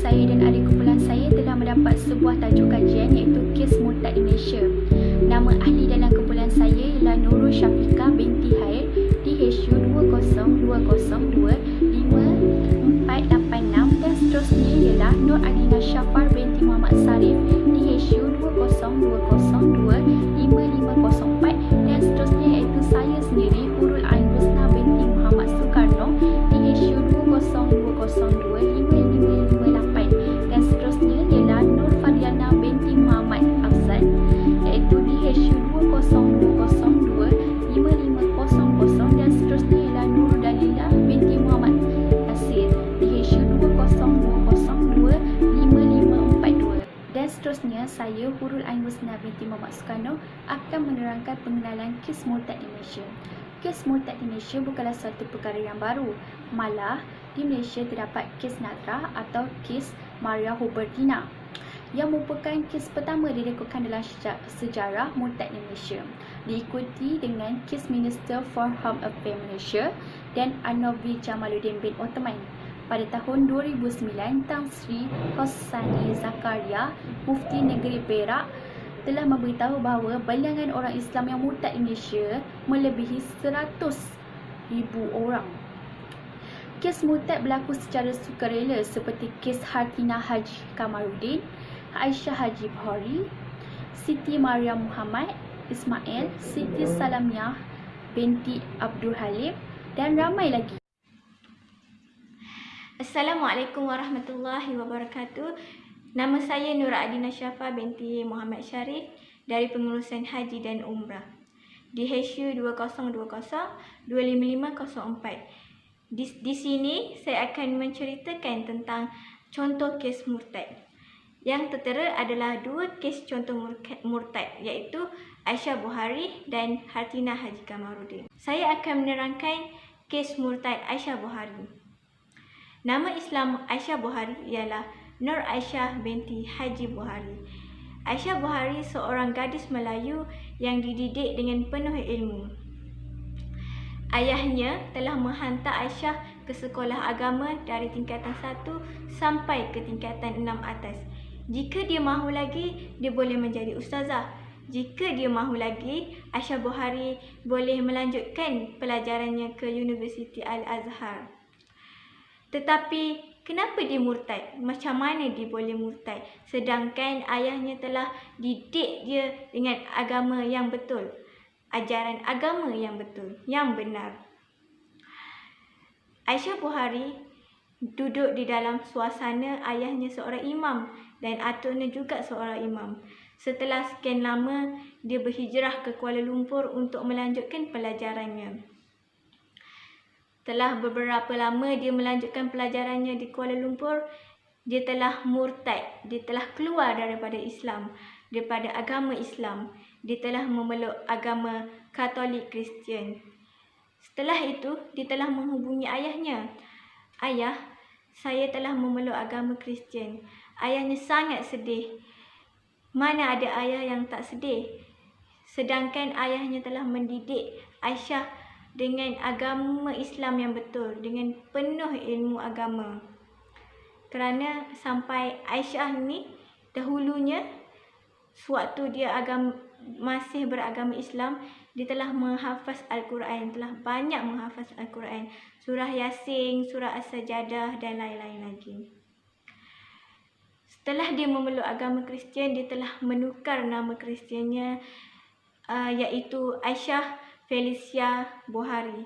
saya dan ahli kumpulan saya telah mendapat sebuah tajuk kajian iaitu kes murtad di Malaysia. Nama ahli dalam kumpulan saya ialah Nurul Syafiqah binti Hair, DHU 202025486 dan seterusnya ialah Nur Adina Syafar binti Muhammad Sarif, DHU 2022554 dan seterusnya iaitu saya sendiri Hurul Ain Husna binti Muhammad Soekarno, DHU 202255558 dan seterusnya ialah Nur Fadiana binti Muhammad Afzal iaitu DHU 2022550 dan seterusnya ialah Nur Dalila binti Muhammad Asir, DHU 202255542 dan seterusnya saya Hurul Ain Husna binti Muhammad Soekarno akan menerangkan pengenalan kes murtad di Malaysia. Kes murtad di Malaysia bukanlah satu perkara yang baru. Malah, di Malaysia terdapat kes Nadrah atau kes Maria Hubertina yang merupakan kes pertama direkodkan dalam sejarah murtad di Malaysia, diikuti dengan kes Minister for Home Affairs Malaysia dan Anwar Jamaluddin bin Othman. Pada tahun 2009, Tan Sri Hosani Zakaria, Mufti Negeri Perak, telah memberitahu bahawa bilangan orang Islam yang murtad di Malaysia melebihi 100,000 orang. Kes murtad berlaku secara sukarela seperti kes Hartina Haji Kamarudin, Aisyah Haji Buhari, Siti Maryam Muhammad Ismail, Siti Salamiah binti Abdul Halim dan ramai lagi. Assalamualaikum warahmatullahi wabarakatuh. Nama saya Nur Adina Syafar binti Muhammad Syarif dari Pengurusan Haji dan Umrah, DHU 202025504. Di sini saya akan menceritakan tentang contoh kes murtad. Yang tertera adalah dua kes contoh murtad iaitu Aisyah Buhari dan Hartina Haji Kamarudin. Saya akan menerangkan kes murtad Aisyah Buhari. Nama Islam Aisyah Buhari ialah Nur Aisyah binti Haji Buhari. Aisyah Buhari seorang gadis Melayu yang dididik dengan penuh ilmu. Ayahnya telah menghantar Aisyah ke sekolah agama dari tingkatan 1 sampai ke tingkatan 6 atas. Jika dia mahu lagi, dia boleh menjadi ustazah. Jika dia mahu lagi, Aisyah Buhari boleh melanjutkan pelajarannya ke Universiti Al-Azhar. Tetapi kenapa dia murtad? Macam mana dia boleh murtad? Sedangkan ayahnya telah didik dia dengan agama yang betul, ajaran agama yang betul, yang benar. Aisyah Buhari duduk di dalam suasana ayahnya seorang imam dan atuknya juga seorang imam. Setelah sekian lama, dia berhijrah ke Kuala Lumpur untuk melanjutkan pelajarannya. Setelah beberapa lama dia melanjutkan pelajarannya di Kuala Lumpur, dia telah murtad, dia telah keluar daripada Islam, daripada agama Islam. Dia telah memeluk agama Katolik Kristian. Setelah itu, dia telah menghubungi ayahnya. Ayah, saya telah memeluk agama Kristian. Ayahnya sangat sedih. Mana ada ayah yang tak sedih? Sedangkan ayahnya telah mendidik Aisyah dengan agama Islam yang betul, dengan penuh ilmu agama. Kerana sampai Aisyah ni dahulunya, sewaktu dia masih beragama Islam, dia telah menghafaz Al-Quran, telah banyak menghafaz Al-Quran, surah Yasin, surah As-Sajadah dan lain-lain lagi. Setelah dia memeluk agama Kristian, dia telah menukar nama Kristiannya iaitu Aisyah Felicia Buhari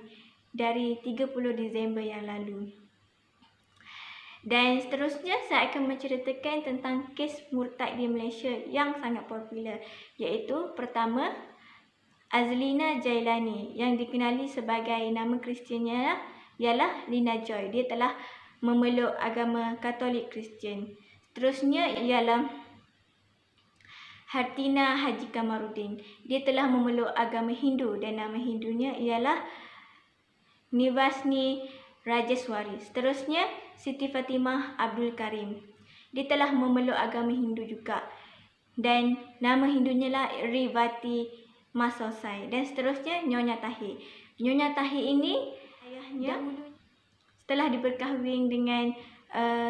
dari 30 Disember yang lalu. Dan seterusnya saya akan menceritakan tentang kes murtad di Malaysia yang sangat popular, iaitu pertama Azlina Jailani yang dikenali sebagai nama Kristiannya ialah Lina Joy. Dia telah memeluk agama Katolik Kristian. Seterusnya ialah Hartina Haji Kamarudin. Dia telah memeluk agama Hindu dan nama Hindunya ialah Nivasni Rajeswari. Seterusnya Siti Fatimah Abdul Karim. Dia telah memeluk agama Hindu juga dan nama Hindunya lah Rivati Masosai. Dan seterusnya Nyonya Tahir. Nyonya Tahir ini ayahnya setelah diberkahwin dengan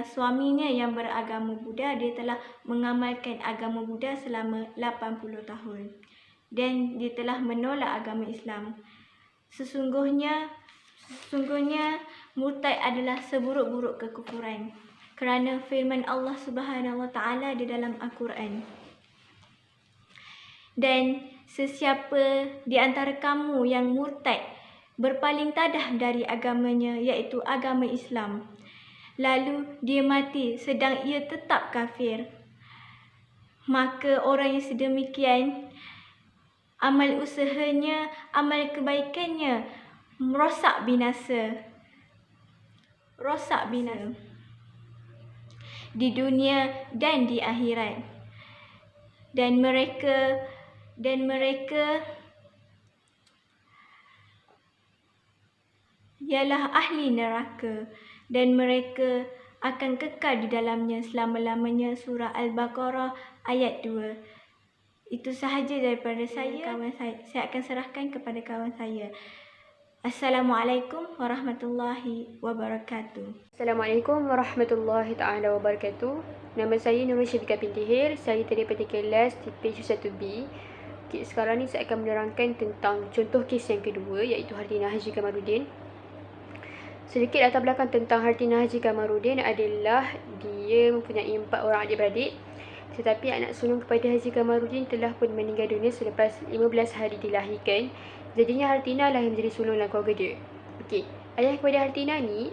suaminya yang beragama Buddha, dia telah mengamalkan agama Buddha selama 80 tahun. Dan dia telah menolak agama Islam. Sesungguhnya murtad adalah seburuk-buruk kekufuran. Kerana firman Allah Subhanahu Wa Taala di dalam Al-Quran. Dan sesiapa di antara kamu yang murtad berpaling tadah dari agamanya, iaitu agama Islam, lalu dia mati sedang ia tetap kafir, maka orang yang sedemikian amal usahanya, amal kebaikannya rosak binasa di dunia dan di akhirat. Dan mereka ialah ahli neraka dan mereka akan kekal di dalamnya selama-lamanya. Surah Al-Baqarah ayat 2. Itu sahaja daripada saya. Saya akan serahkan kepada kawan saya. Assalamualaikum warahmatullahi wabarakatuh. Assalamualaikum warahmatullahi taala wabarakatuh. Nama saya Nurul Syafiqah binti Hir. Saya daripada kelas TP 1B. Okay, sekarang ni saya akan menerangkan tentang contoh kes yang kedua, iaitu Hartinah Haji Kamaruddin. Sedikit latar belakang tentang Hartinah Haji Kamaruddin adalah dia mempunyai 4 orang adik-beradik. Tetapi anak sulung kepada Haji Kamaruddin telah pun meninggal dunia selepas 15 hari dilahirkan. Jadinya Hartinah lah yang menjadi sulung dalam keluarga dia. Okey, ayah kepada Hartinah ni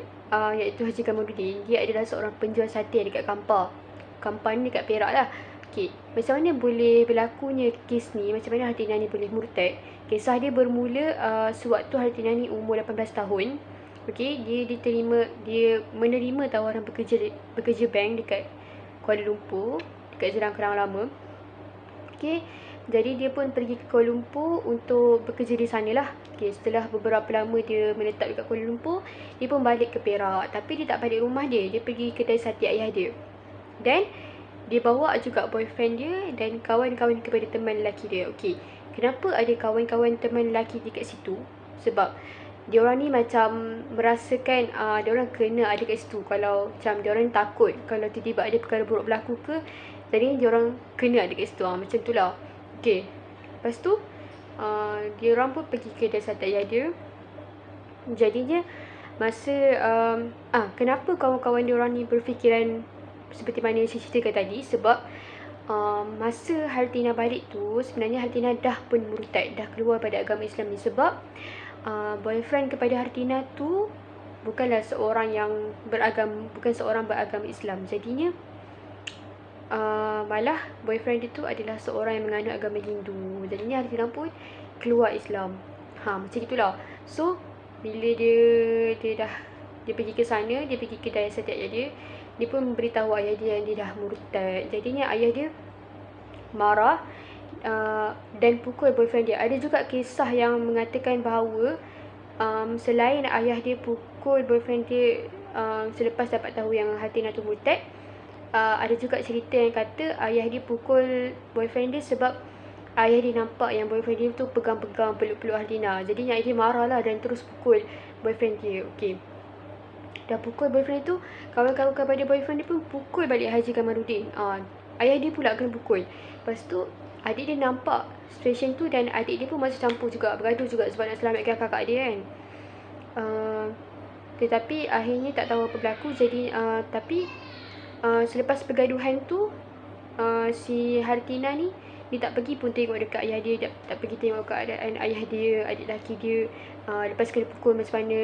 iaitu Haji Kamaruddin, dia adalah seorang penjual sate dekat Kampar. Kampar ni dekat Perak lah. Okey, macam mana boleh berlakunya kes ni, macam mana Hartinah ni boleh murtad? Kisah dia bermula sewaktu Hartinah ni umur 18 tahun. Okey, dia menerima tawaran bekerja bank dekat Kuala Lumpur, dekat Jurang Kerang Lama. Okey, jadi dia pun pergi ke Kuala Lumpur untuk bekerja di sana lah. Okey, setelah beberapa lama dia menetap dekat Kuala Lumpur, dia pun balik ke Perak. Tapi dia tak balik rumah dia pergi kedai sate ayah dia. Dan dia bawa juga boyfriend dia dan kawan-kawan kepada teman lelaki dia. Okey, kenapa ada kawan-kawan teman lelaki dekat situ? Sebab diorang ni macam merasakan diorang kena ada kat situ. Kalau macam diorang takut kalau tiba-tiba ada perkara buruk berlaku ke, jadi diorang kena ada kat situ. Macam tu lah. Okey, lepas tu diorang pun pergi ke kedai sate ayah dia. Jadinya masa kenapa kawan-kawan diorang ni berfikiran seperti mana saya ceritakan tadi? Sebab masa Hartinah balik tu, sebenarnya Hartinah dah pun murtad, dah keluar pada agama Islam ni. Sebab boyfriend kepada Hartinah tu bukanlah seorang beragama Islam. Jadinya malah boyfriend dia tu adalah seorang yang menganut agama Hindu. Jadinya Hartinah pun keluar Islam. Macam itulah. So bila dia pergi ke sana, dia pergi kedai sate ayah dia pun memberitahu ayah dia yang dia dah murtad. Jadinya ayah dia marah dan pukul boyfriend dia. Ada juga kisah yang mengatakan bahawa selain ayah dia pukul boyfriend dia selepas dapat tahu yang Hartinah tu murtad, ada juga cerita yang kata ayah dia pukul boyfriend dia sebab ayah dia nampak yang boyfriend dia tu pegang-pegang peluk-peluk Hartinah. Jadi ayah dia marah lah dan terus pukul boyfriend dia. Okey, dah pukul boyfriend tu, kawan-kawan kepada boyfriend dia pun pukul balik Haji Kamaruddin. Ayah dia pula kena pukul. Lepas tu adik dia nampak situasi tu dan adik dia pun masih campur juga, bergaduh juga sebab nak selamatkan kakak dia kan. Tetapi akhirnya tak tahu apa berlaku. Jadi selepas pergaduhan tu si Hartinah ni dia tak pergi pun tengok dekat ayah dia, tak pergi tengok keadaan ayah dia, adik lelaki dia lepas kena pukul macam mana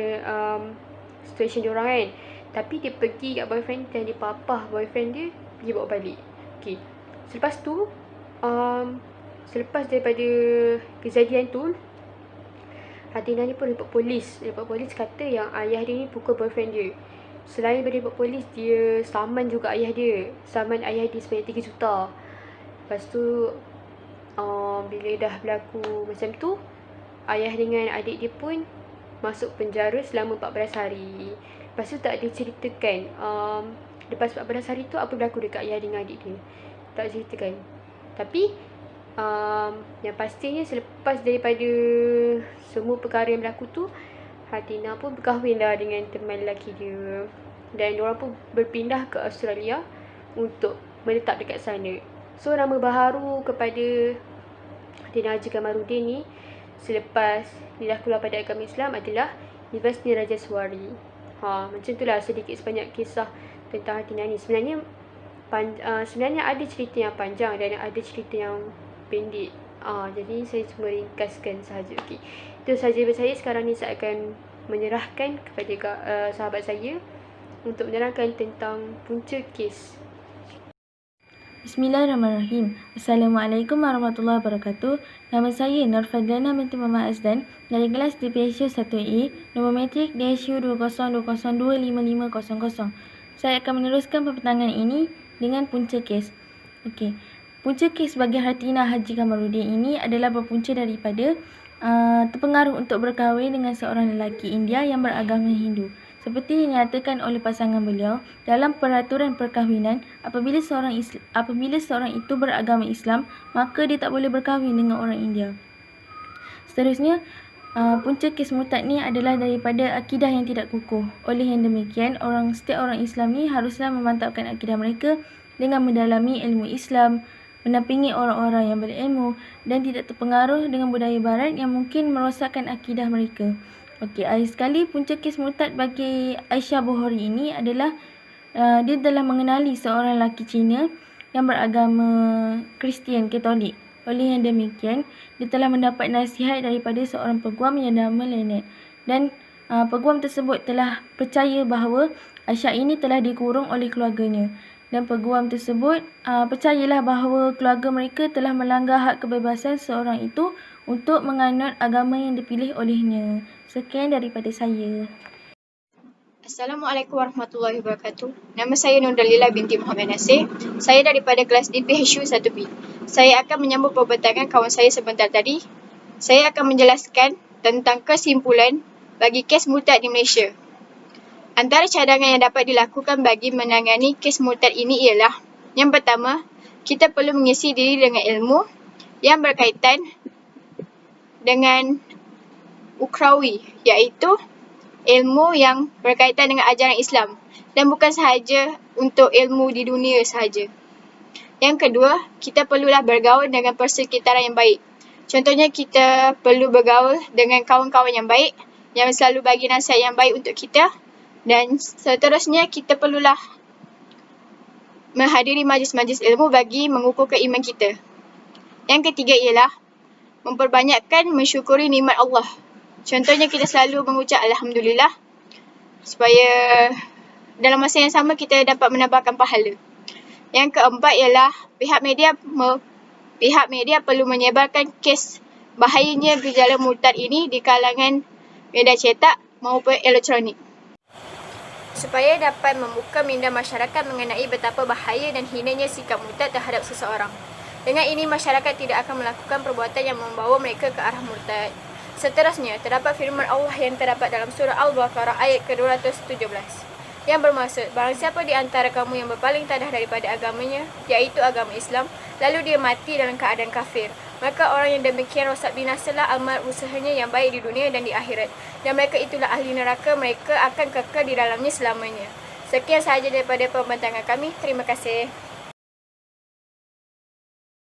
situasi dia orang kan. Tapi dia pergi kat boyfriend dan dia papah boyfriend dia, pergi bawa balik. Okey, selepas tu selepas daripada kejadian tu, Hartinah ni pun report polis. Kata yang ayah dia ni pukul boyfriend dia. Selain daripada report polis, dia saman juga ayah dia. Saman ayah dia sebanyak 3 juta. Lepas tu bila dah berlaku macam tu, ayah dengan adik dia pun masuk penjara selama 14 hari. Lepas tu tak diceritakan lepas 14 hari tu apa berlaku dekat ayah dengan adik dia. Tak ceritakan. Tapi yang pastinya selepas daripada semua perkara yang berlaku tu, Hartinah pun berkahwin dah dengan teman lelaki dia. dan diorang pun berpindah ke Australia untuk menetap dekat sana. So nama baharu kepada Datin Haji Kamarudin ni selepas dia dah keluar pada agama Islam adalah Universiti Raja Sewari. Macam itulah sedikit sebanyak kisah tentang Hatina ni. Sebenarnya ada cerita yang panjang dan ada cerita yang pendek. Jadi saya cuma ringkaskan sahaja. Okey. Itu sahaja dari saya. Sekarang ni saya akan menyerahkan kepada sahabat saya untuk menerangkan tentang punca kes. Bismillahirrahmanirrahim. Assalamualaikum warahmatullahi wabarakatuh. Nama saya Nur Fadlana binti Muhammad Azdan dari kelas DPSU 1A, nombor matrik DSU 20025500. Saya akan meneruskan pembentangan ini dengan punca kes. Okey. Punca kes bagi Hatina Haji Kamarudin ini adalah berpunca daripada terpengaruh untuk berkahwin dengan seorang lelaki India yang beragama Hindu. Seperti dinyatakan oleh pasangan beliau dalam peraturan perkahwinan, apabila seorang itu beragama Islam, maka dia tak boleh berkahwin dengan orang India. Seterusnya, punca kes murtad ni adalah daripada akidah yang tidak kukuh. Oleh yang demikian, setiap orang Islam ni haruslah memantapkan akidah mereka dengan mendalami ilmu Islam, menampingi orang-orang yang berilmu dan tidak terpengaruh dengan budaya barat yang mungkin merosakkan akidah mereka. Okey, akhir sekali punca kes murtad bagi Aisyah Bukhari ini adalah dia telah mengenali seorang lelaki Cina yang beragama Kristian Katolik. Oleh yang demikian, dia telah mendapat nasihat daripada seorang peguam yang nama Leonard. Dan peguam tersebut telah percaya bahawa Aisyah ini telah dikurung oleh keluarganya. Dan peguam tersebut percayalah bahawa keluarga mereka telah melanggar hak kebebasan seorang itu untuk menganut agama yang dipilih olehnya. Sekian daripada saya. Assalamualaikum warahmatullahi wabarakatuh. Nama saya Nur Dalila binti Muhammad Nasir. Saya daripada kelas DPHU 1B. Saya akan menyambung pembentangan kawan saya sebentar tadi. Saya akan menjelaskan tentang kesimpulan bagi kes murtad di Malaysia. Antara cadangan yang dapat dilakukan bagi menangani kes murtad ini ialah: yang pertama, kita perlu mengisi diri dengan ilmu yang berkaitan dengan ukrawi, iaitu ilmu yang berkaitan dengan ajaran Islam dan bukan sahaja untuk ilmu di dunia sahaja. Yang kedua, kita perlulah bergaul dengan persekitaran yang baik. Contohnya, kita perlu bergaul dengan kawan-kawan yang baik yang selalu bagi nasihat yang baik untuk kita. Dan seterusnya, kita perlulah menghadiri majlis-majlis ilmu bagi mengukuhkan iman kita. Yang ketiga ialah memperbanyakkan mensyukuri nikmat Allah. Contohnya, kita selalu mengucap Alhamdulillah supaya dalam masa yang sama kita dapat menambahkan pahala. Yang keempat ialah pihak media perlu menyebarkan kes bahayanya gejala murtad ini di kalangan media cetak maupun elektronik, supaya dapat membuka minda masyarakat mengenai betapa bahaya dan hinanya sikap murtad terhadap seseorang. Dengan ini, masyarakat tidak akan melakukan perbuatan yang membawa mereka ke arah murtad. Seterusnya, terdapat firman Allah yang terdapat dalam surah Al-Baqarah ayat ke-217 yang bermaksud, barang siapa di antara kamu yang berpaling tanah daripada agamanya, iaitu agama Islam, lalu dia mati dalam keadaan kafir, maka orang yang demikian rosak binasalah amal usahanya yang baik di dunia dan di akhirat, dan mereka itulah ahli neraka, mereka akan kekal di dalamnya selamanya. Sekian sahaja daripada pembentangan kami. Terima kasih.